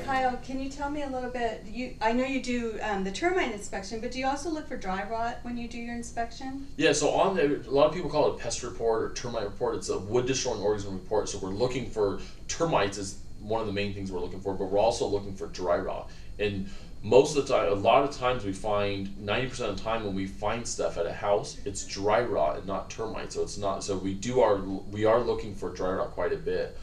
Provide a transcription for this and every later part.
Kyle, can you tell me a little bit, I know you do the termite inspection, but do you also look for dry rot when you do your inspection? Yeah, so a lot of people call it a pest report or termite report. It's a wood destroying organism report. So we're looking for termites is one of the main things we're looking for, but we're also looking for dry rot. And most of the time, a lot of times we find 90% of the time when we find stuff at a house, it's dry rot and not termite. So it's not. So we are looking for dry rot quite a bit.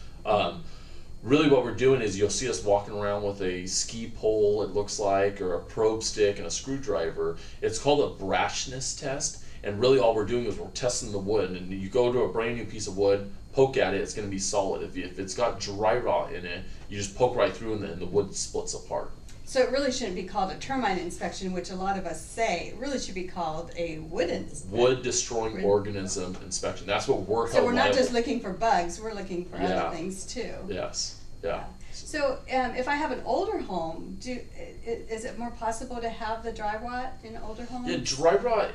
Really what we're doing is you'll see us walking around with a ski pole, it looks like, or a probe stick and a screwdriver. It's called a brashness test, and really all we're doing is we're testing the wood. And you go to a brand new piece of wood, poke at it, it's going to be solid. If it's got dry rot in it, you just poke right through and the wood splits apart. So it really shouldn't be called a termite inspection, which a lot of us say. It really should be called a wood destroying organism inspection. That's what we're So we're not just looking for bugs, we're looking for other things too. Yes. Yeah. So if I have an older home, is it more possible to have the dry rot in older homes? Yeah, dry rot,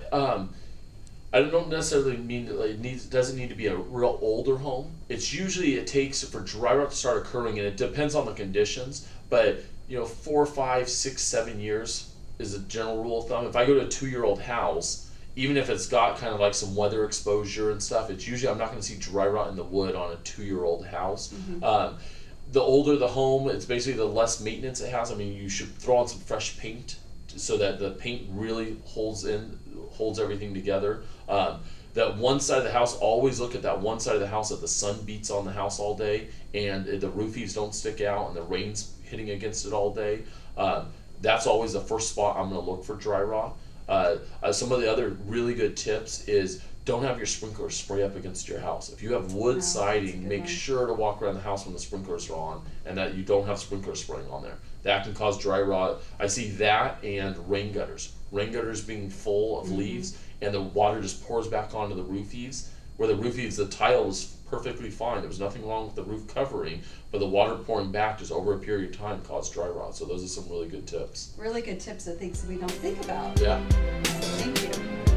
I don't necessarily mean that it doesn't need to be a real older home. It's usually, it takes for dry rot to start occurring, and it depends on the conditions, but 4, 5, 6, 7 years is a general rule of thumb. If I go to a 2-year-old house, even if it's got kind of like some weather exposure and stuff, it's usually, I'm not going to see dry rot in the wood on a 2-year-old house. Mm-hmm. The older the home, it's basically the less maintenance it has. I mean, you should throw on some fresh paint so that the paint really holds everything together. That one side of the house, always look at that one side of the house that the sun beats on the house all day and the roof eaves don't stick out and the rain's hitting against it all day. That's always the first spot I'm going to look for dry rot. Some of the other really good tips is don't have your sprinklers spray up against your house. If you have wood siding, make sure to walk around the house when the sprinklers are on and that you don't have sprinklers spraying on there. That can cause dry rot. I see that and rain gutters. Rain gutters being full of leaves and the water just pours back onto the roof eaves. Where the roof eaves, the tile is perfectly fine. There was nothing wrong with the roof covering, but the water pouring back just over a period of time caused dry rot. So those are some really good tips. Really good tips of things we don't think about. Yeah. Thank you.